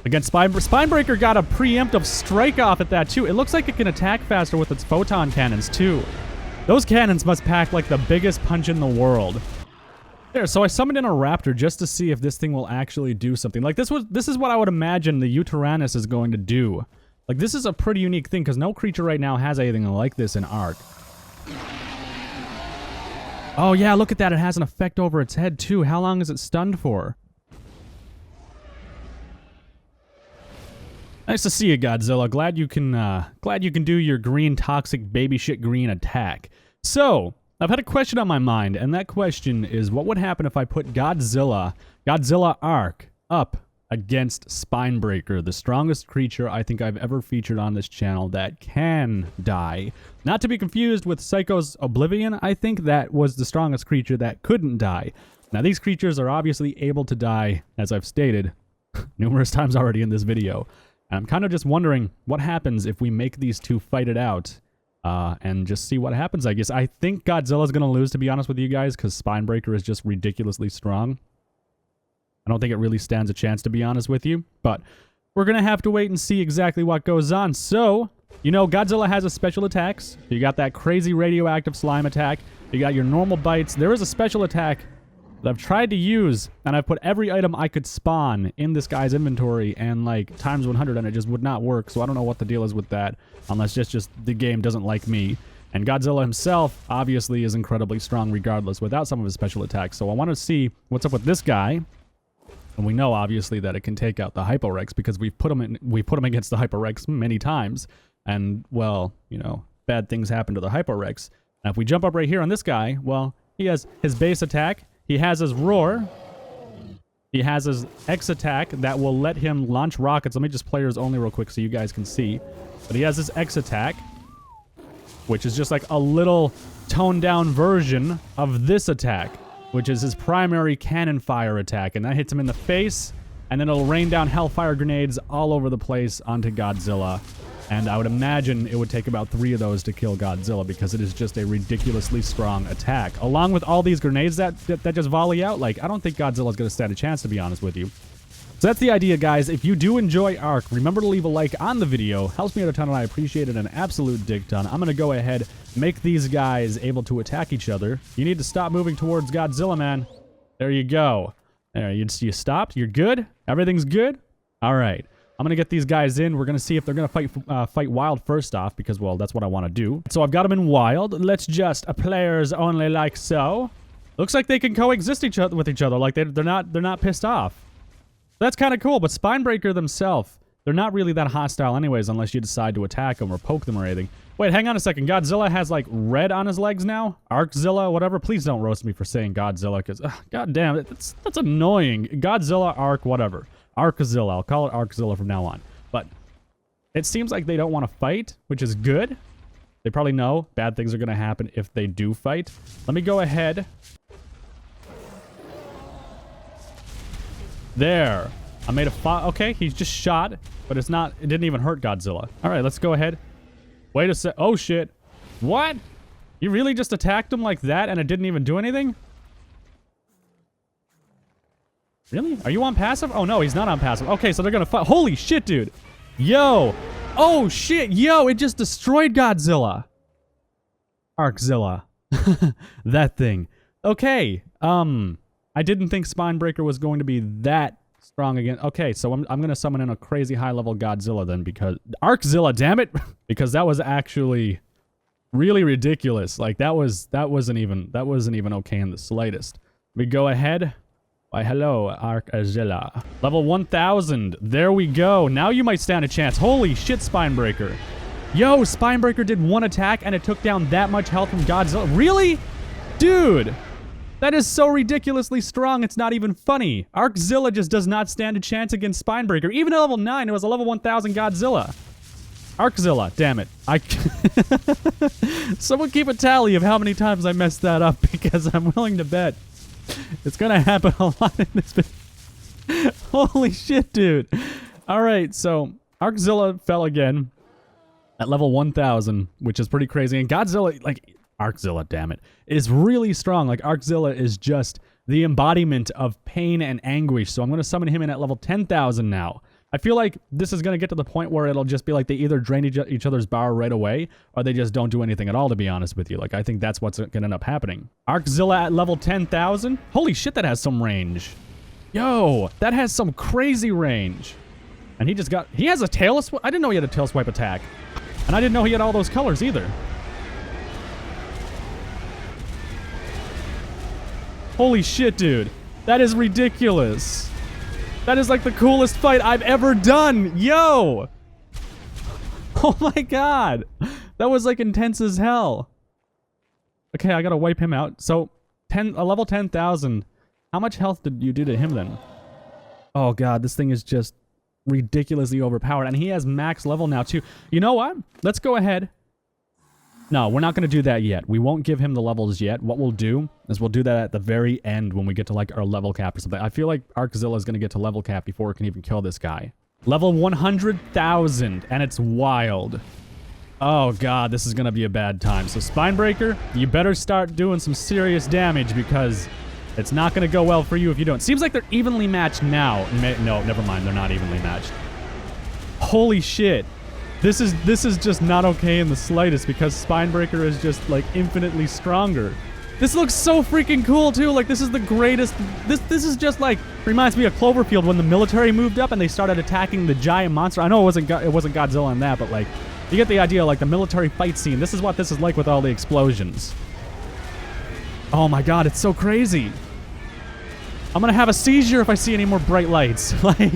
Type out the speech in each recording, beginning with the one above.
Again, Spinebreaker got a preemptive strike off at that, too. It looks like it can attack faster with its photon cannons, too. Those cannons must pack, like, the biggest punch in the world. There, so I summoned in a raptor just to see if this thing will actually do something. Like, this is what I would imagine the YUTYRANNUS is going to do. Like, this is a pretty unique thing, because no creature right now has anything like this in ARK. Oh, yeah, look at that. It has an effect over its head, too. How long is it stunned for? Nice to see you, Godzilla. Glad you can do your green toxic baby shit green attack. So, I've had a question on my mind, and that question is, what would happen if I put Godzilla ARK up against Spinebreaker, the strongest creature I think I've ever featured on this channel that can die. Not to be confused with Psycho's Oblivion, I think that was the strongest creature that couldn't die. Now these creatures are obviously able to die, as I've stated numerous times already in this video. And I'm kind of just wondering what happens if we make these two fight it out and just see what happens, I guess. I think Godzilla's going to lose, to be honest with you guys, because Spinebreaker is just ridiculously strong. I don't think it really stands a chance, to be honest with you, but we're going to have to wait and see exactly what goes on. So, you know, Godzilla has a special attacks. You got that crazy radioactive slime attack. You got your normal bites. There is a special attack that I've tried to use, and I've put every item I could spawn in this guy's inventory and like times 100, and it just would not work. So I don't know what the deal is with that, unless just the game doesn't like me. And Godzilla himself obviously is incredibly strong regardless without some of his special attacks. So I want to see what's up with this guy. And we know obviously that it can take out the Hyporex because we put him against the Hyporex many times, and well, you know, bad things happen to the Hyporex. Now if we jump up right here on this guy, well, he has his base attack, he has his roar, he has his X attack that will let him launch rockets. Let me just players only real quick so you guys can see. But he has this X attack, which is just like a little toned down version of this attack, which is his primary cannon fire attack, and that hits him in the face, and then it'll rain down hellfire grenades all over the place onto Godzilla. And I would imagine it would take about 3 of those to kill Godzilla because it is just a ridiculously strong attack. Along with all these grenades that just volley out, like, I don't think Godzilla's going to stand a chance, to be honest with you. So that's the idea, guys. If you do enjoy ARK, remember to leave a like on the video. Helps me out a ton, and I appreciate it an absolute dick ton. I'm going to go ahead, make these guys able to attack each other. You need to stop moving towards Godzilla, man. There you go. There, you stopped. You're good. Everything's good. All right. I'm going to get these guys in. We're going to see if they're going to fight wild first off because, well, that's what I want to do. So I've got them in wild. Let's just players only like so. Looks like they can coexist with each other. Like they're not pissed off. That's kind of cool, but Spinebreaker themselves, they're not really that hostile anyways unless you decide to attack them or poke them or anything. Wait, hang on a second. Godzilla has, like, red on his legs now? Arkzilla, whatever. Please don't roast me for saying Godzilla, because, god damn it, that's annoying. Godzilla, Ark, whatever. Arkzilla. I'll call it Arkzilla from now on. But it seems like they don't want to fight, which is good. They probably know bad things are going to happen if they do fight. Let me go ahead. There. I made a okay, he's just shot, but it didn't even hurt Godzilla. All right, let's go ahead. Wait a sec. Oh, shit. What? You really just attacked him like that and it didn't even do anything? Really? Are you on passive? Oh, no, he's not on passive. Okay, so they're going to fight. Holy shit, dude. Yo. Oh, shit. Yo, it just destroyed Godzilla. Arkzilla. That thing. Okay. I didn't think Spinebreaker was going to be that strong again. Okay, so I'm going to summon in a crazy high-level Godzilla then because... Arkzilla, damn it! Because that was actually really ridiculous. Like, that wasn't even okay in the slightest. We go ahead. Why, hello, Arkzilla. Level 1000. There we go. Now you might stand a chance. Holy shit, Spinebreaker. Yo, Spinebreaker did 1 attack and it took down that much health from Godzilla. Really? Dude! That is so ridiculously strong, it's not even funny. Arkzilla just does not stand a chance against Spinebreaker. Even at level 9, it was a level 1000 Godzilla. Arkzilla, damn it. Someone keep a tally of how many times I messed that up because I'm willing to bet it's gonna happen a lot in this video. Holy shit, dude. Alright, so Arkzilla fell again at level 1000, which is pretty crazy. And Godzilla, like... Arkzilla, damn it, is really strong. Like, Arkzilla is just the embodiment of pain and anguish. So I'm going to summon him in at level 10,000 now. I feel like this is going to get to the point where it'll just be like they either drain each other's bar right away, or they just don't do anything at all, to be honest with you. Like, I think that's what's going to end up happening. Arkzilla at level 10,000. Holy shit, that has some range. Yo, that has some crazy range. And he has a tail swipe. I didn't know he had a tail swipe attack. And I didn't know he had all those colors either. Holy shit, dude. That is ridiculous. That is like the coolest fight I've ever done. Yo! Oh my god. That was like intense as hell. Okay, I gotta wipe him out. So, a level 10,000. How much health did you do to him then? Oh god, this thing is just ridiculously overpowered. And he has max level now too. You know what? Let's go ahead. No, we're not going to do that yet. We won't give him the levels yet. What we'll do is we'll do that at the very end when we get to like our level cap or something. I feel like Arkzilla is going to get to level cap before it can even kill this guy. Level 100,000, and it's wild. Oh god, this is going to be a bad time. So Spinebreaker, you better start doing some serious damage because it's not going to go well for you if you don't. Seems like they're evenly matched now. No, never mind. They're not evenly matched. Holy shit. This is just not okay in the slightest because Spinebreaker is just like infinitely stronger. This looks so freaking cool too. Like this is the greatest. This is just like reminds me of Cloverfield when the military moved up and they started attacking the giant monster. I know it wasn't Godzilla in that, but like you get the idea. Like the military fight scene. This is what this is like with all the explosions. Oh my god, it's so crazy. I'm gonna have a seizure if I see any more bright lights. Like.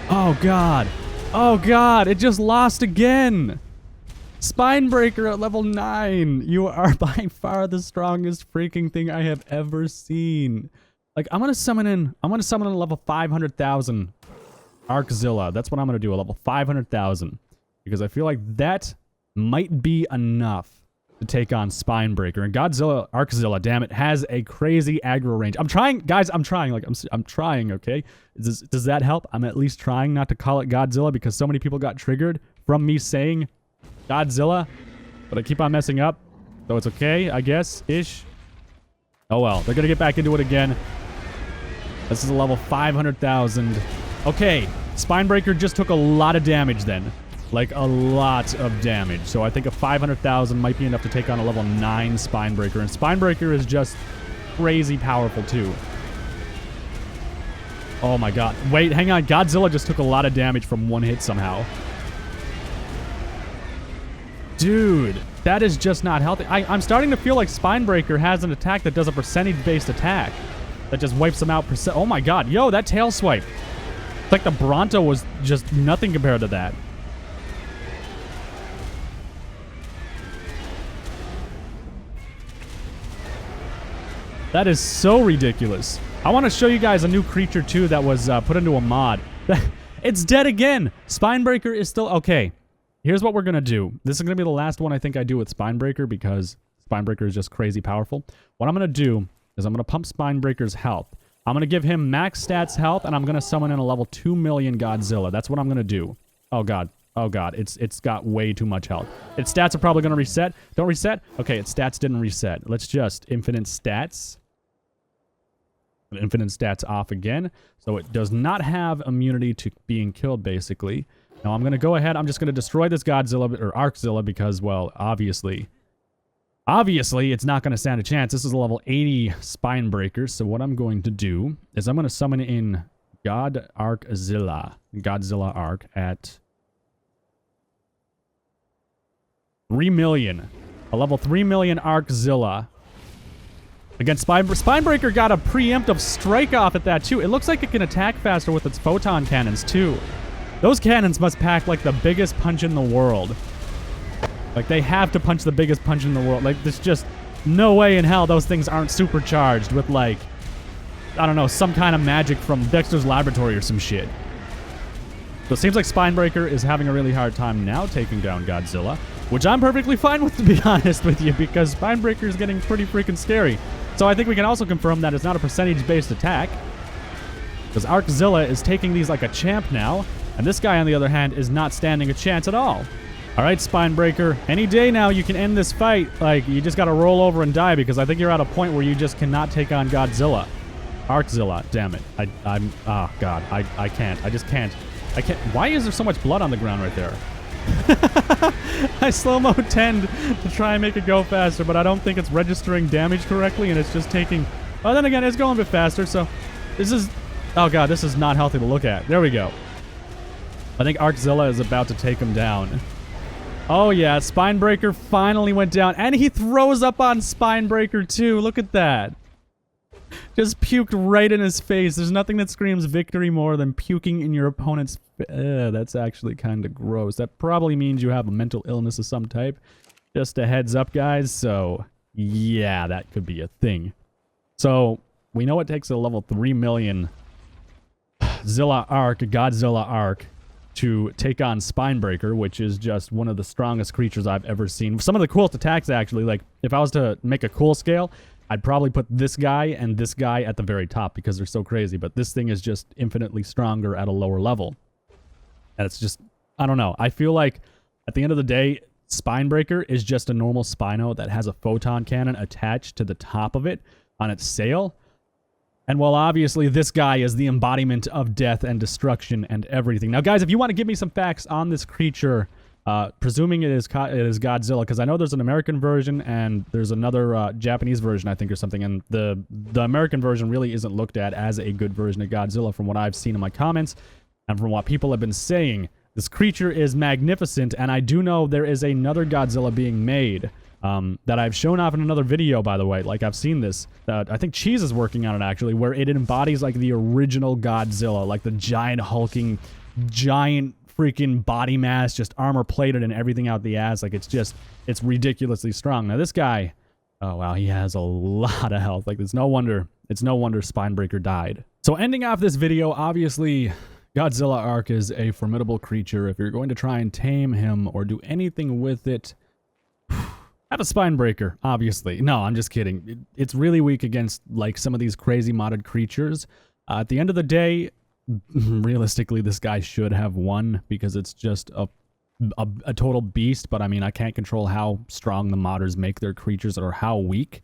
Oh god. Oh god, it just lost again. Spinebreaker at level 9. You are by far the strongest freaking thing I have ever seen. Like, I'm gonna summon a level 500,000 Arkzilla. That's what I'm gonna do, a level 500,000. Because I feel like that might be enough to take on Spinebreaker. And Arkzilla, damn it, has a crazy aggro range. I'm trying, guys, I'm trying. Like, I'm trying, okay? Does that help? I'm at least trying not to call it Godzilla because so many people got triggered from me saying Godzilla. But I keep on messing up. So it's okay, I guess, ish. Oh well, they're gonna get back into it again. This is a level 500,000. Okay, Spinebreaker just took a lot of damage then. Like, a lot of damage. So I think a 500,000 might be enough to take on a level 9 Spinebreaker. And Spinebreaker is just crazy powerful, too. Oh my god. Wait, hang on. Godzilla just took a lot of damage from one hit somehow. Dude, that is just not healthy. I'm starting to feel like Spinebreaker has an attack that does a percentage-based attack. That just wipes them out. Oh my god. Yo, that tail swipe. It's like the Bronto was just nothing compared to that. That is so ridiculous. I want to show you guys a new creature, too, that was put into a mod. It's dead again. Spinebreaker is still... Okay, here's what we're going to do. This is going to be the last one I think I do with Spinebreaker because Spinebreaker is just crazy powerful. What I'm going to do is I'm going to pump Spinebreaker's health. I'm going to give him max stats health, and I'm going to summon in a level 2 million Godzilla. That's what I'm going to do. Oh, God. Oh, God. It's got way too much health. Its stats are probably going to reset. Don't reset? Okay, its stats didn't reset. Let's just infinite stats. Infinite stats off again. So it does not have immunity to being killed, basically. Now I'm going to go ahead. I'm just going to destroy this Godzilla, or Arkzilla, because, well, obviously, it's not going to stand a chance. This is a level 80 Spinebreaker. So what I'm going to do is I'm going to summon in Godzilla Ark at 3 million. A level 3 million Arkzilla. Against Spinebreaker got a preemptive strike off at that, too. It looks like it can attack faster with its photon cannons, too. Those cannons must pack, like, the biggest punch in the world. Like, they have to punch the biggest punch in the world. Like, there's just no way in hell those things aren't supercharged with, like, I don't know, some kind of magic from Dexter's Laboratory or some shit. So it seems like Spinebreaker is having a really hard time now taking down Godzilla, which I'm perfectly fine with, to be honest with you, because Spinebreaker is getting pretty freaking scary. So I think we can also confirm that it's not a percentage-based attack, because Arkzilla is taking these like a champ now, and this guy, on the other hand, is not standing a chance at all. All right, Spinebreaker. Any day now you can end this fight. Like, you just got to roll over and die because I think you're at a point where you just cannot take on Godzilla. Arkzilla, damn it. Oh, God. I can't. I just can't. I can't. Why is there so much blood on the ground right there? I slow-mo tend to try and make it go faster, but I don't think it's registering damage correctly, and it's just taking... Oh, then again, it's going a bit faster, so... This is... Oh, God, this is not healthy to look at. There we go. I think Arkzilla is about to take him down. Oh, yeah, Spinebreaker finally went down, and he throws up on Spinebreaker, too. Look at that. Just puked right in his face. There's nothing that screams victory more than puking in your opponent's face. That's actually kind of gross. That probably means you have a mental illness of some type. Just a heads up, guys. So, yeah, that could be a thing. So, we know it takes a level 3 million Godzilla ARK to take on Spinebreaker, which is just one of the strongest creatures I've ever seen. Some of the coolest attacks, actually. Like, if I was to make a cool scale... I'd probably put this guy and this guy at the very top because they're so crazy. But this thing is just infinitely stronger at a lower level. And it's just, I don't know. I feel like at the end of the day, Spinebreaker is just a normal Spino that has a photon cannon attached to the top of it on its sail. And while obviously this guy is the embodiment of death and destruction and everything. Now, guys, if you want to give me some facts on this creature... presuming it is Godzilla, because I know there's an American version and there's another Japanese version, I think, or something, and the American version really isn't looked at as a good version of Godzilla from what I've seen in my comments and from what people have been saying. This creature is magnificent, and I do know there is another Godzilla being made that I've shown off in another video, by the way. Like, I've seen this. I think Cheese is working on it, actually, where it embodies, like, the original Godzilla, like the giant hulking, giant freaking body mass, just armor plated and everything out the ass. Like, it's ridiculously strong. Now, this guy, oh, wow, he has a lot of health. Like, it's no wonder Spinebreaker died. So, ending off this video, obviously, Godzilla ARK is a formidable creature. If you're going to try and tame him or do anything with it, have a Spinebreaker, obviously. No, I'm just kidding. It's really weak against, like, some of these crazy modded creatures. At the end of the day, realistically, this guy should have won because it's just a total beast. But I mean, I can't control how strong the modders make their creatures or how weak.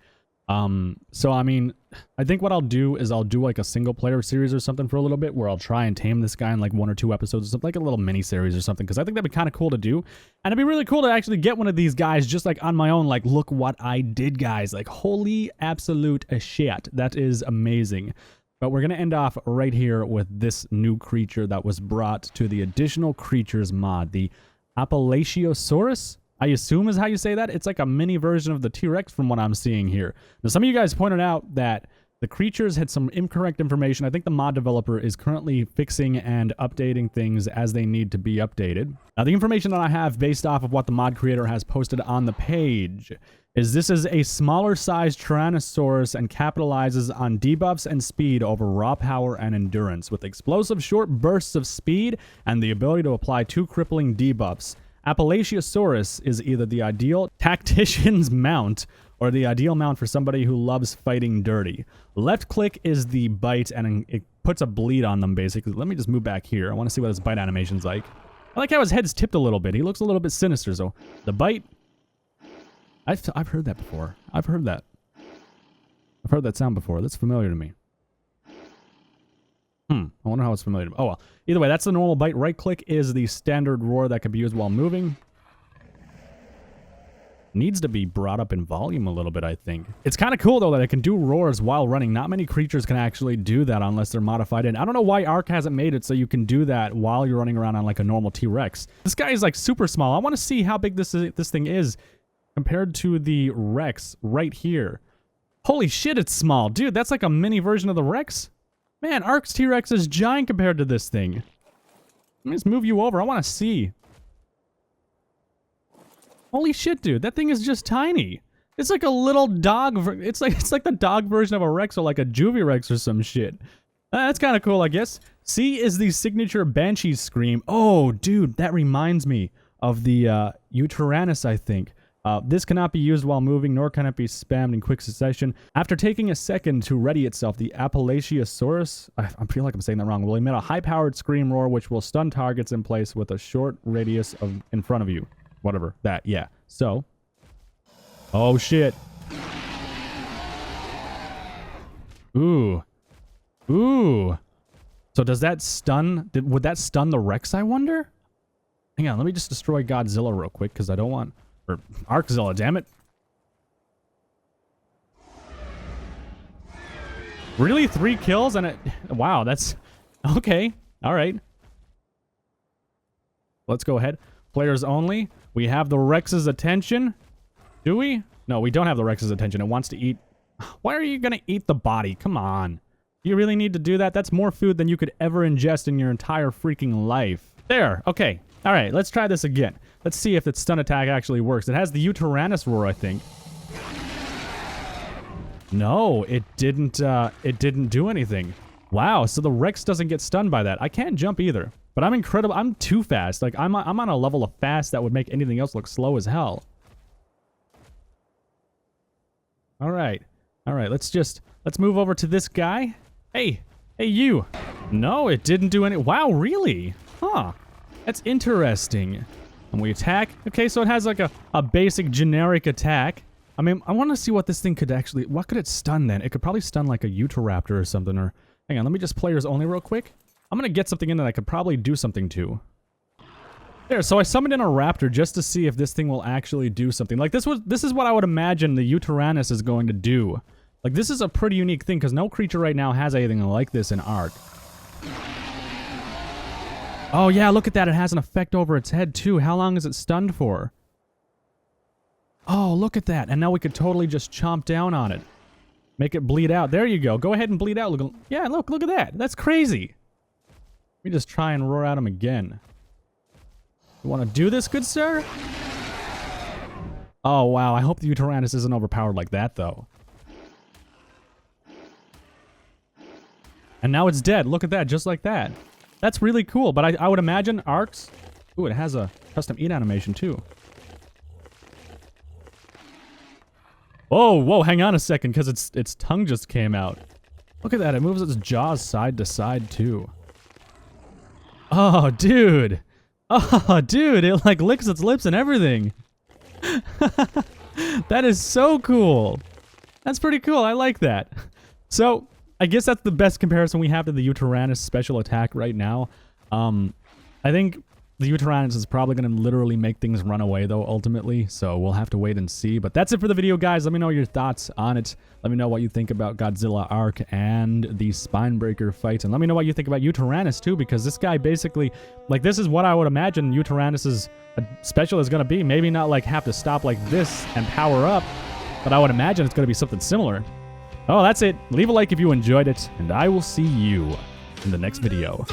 So I mean, I think what I'll do is I'll do like a single player series or something for a little bit where I'll try and tame this guy in like 1 or 2 episodes or something, like a little mini series or something, because I think that'd be kind of cool to do. And it'd be really cool to actually get one of these guys just like on my own, like, look what I did, guys. Like, holy absolute shit. That is amazing. But we're going to end off right here with this new creature that was brought to the additional creatures mod, the Appalachiosaurus, I assume is how you say that. It's like a mini version of the T-Rex from what I'm seeing here. Now, some of you guys pointed out that the creatures had some incorrect information. I think the mod developer is currently fixing and updating things as they need to be updated. Now, the information that I have based off of what the mod creator has posted on the page is this is a smaller sized Tyrannosaurus and capitalizes on debuffs and speed over raw power and endurance, with explosive short bursts of speed and the ability to apply 2 crippling debuffs. Appalachiosaurus is either the ideal tactician's mount or the ideal mount for somebody who loves fighting dirty. Left click is the bite, and it puts a bleed on them, basically. Let me just move back here. I want to see what his bite animation's like. I like how his head's tipped a little bit. He looks a little bit sinister, so the bite... I've heard that before. I've heard that sound before. That's familiar to me. I wonder how it's familiar to me. Oh, well. Either way, that's the normal bite. Right click is the standard roar that can be used while moving. Needs to be brought up in volume a little bit, I think. It's kind of cool, though, that it can do roars while running. Not many creatures can actually do that unless they're modified in. I don't know why ARK hasn't made it so you can do that while you're running around on, like, a normal T-Rex. This guy is, like, super small. I want to see how big this thing is compared to the Rex right here. Holy shit, it's small. Dude, that's like a mini version of the Rex. Man, ARK's T-Rex is giant compared to this thing. Let me just move you over. I want to see. Holy shit, dude. That thing is just tiny. It's like a little dog. It's like the dog version of a Rex or like a Juvie Rex or some shit. That's kind of cool, I guess. C is the signature Banshee scream. Oh, dude, that reminds me of the YUTYRANNUS, I think. This cannot be used while moving, nor can it be spammed in quick succession. After taking a second to ready itself, the Appalachiosaurus, I feel like I'm saying that wrong, will emit a high-powered scream roar which will stun targets in place with a short radius in front of you. whatever. That, yeah. So. Oh, shit. Ooh. Ooh. So does that stun? Would that stun the Rex, I wonder? Hang on, let me just destroy Godzilla real quick, because I don't want... Or Arkzilla, damn it. Really? 3 kills and it... Wow, that's... Okay. Alright. Let's go ahead. Players only. We have the Rex's attention. Do we? No, we don't have the Rex's attention. It wants to eat... Why are you gonna eat the body? Come on. You really need to do that? That's more food than you could ever ingest in your entire freaking life. There. Okay. Alright, let's try this again. Let's see if its stun attack actually works. It has the YUTYRANNUS roar, I think. No, it didn't do anything. Wow, so the Rex doesn't get stunned by that. I can't jump either. But I'm incredible. I'm too fast. Like, I'm on a level of fast that would make anything else look slow as hell. Alright. Alright, let's move over to this guy. Hey! Hey, you! No, it didn't do any... Wow, really? Huh. That's interesting. And we attack. Okay, so it has like a basic generic attack. I mean, I want to see what this thing could actually... What could it stun then? It could probably stun like a Utahraptor or something, or... Hang on, let me just players only real quick. I'm gonna get something in that I could probably do something to. There, so I summoned in a raptor just to see if this thing will actually do something. Like, this is what I would imagine the YUTYRANNUS is going to do. Like, this is a pretty unique thing, because no creature right now has anything like this in ARK. Oh, yeah, look at that. It has an effect over its head, too. How long is it stunned for? Oh, look at that. And now we could totally just chomp down on it. Make it bleed out. There you go. Go ahead and bleed out. Look, yeah, look at that. That's crazy. Let me just try and roar at him again. You want to do this, good sir? Oh, wow. I hope the YUTYRANNUS isn't overpowered like that, though. And now it's dead. Look at that. Just like that. That's really cool. But I would imagine ARKs... Ooh, it has a custom eat animation, too. Oh, whoa, hang on a second, because its tongue just came out. Look at that, it moves its jaws side to side, too. Oh, dude. Oh, dude, it, like, licks its lips and everything. That is so cool. That's pretty cool, I like that. So, I guess that's the best comparison we have to the YUTYRANNUS special attack right now. I think... The YUTYRANNUS is probably going to literally make things run away, though, ultimately. So we'll have to wait and see. But that's it for the video, guys. Let me know your thoughts on it. Let me know what you think about Godzilla, ARK, and the SPINEBREAKER fight. And let me know what you think about YUTYRANNUS, too, because this guy basically... Like, this is what I would imagine YUTYRANNUS's special is going to be. Maybe not, like, have to stop like this and power up. But I would imagine it's going to be something similar. Oh, that's it. Leave a like if you enjoyed it. And I will see you in the next video.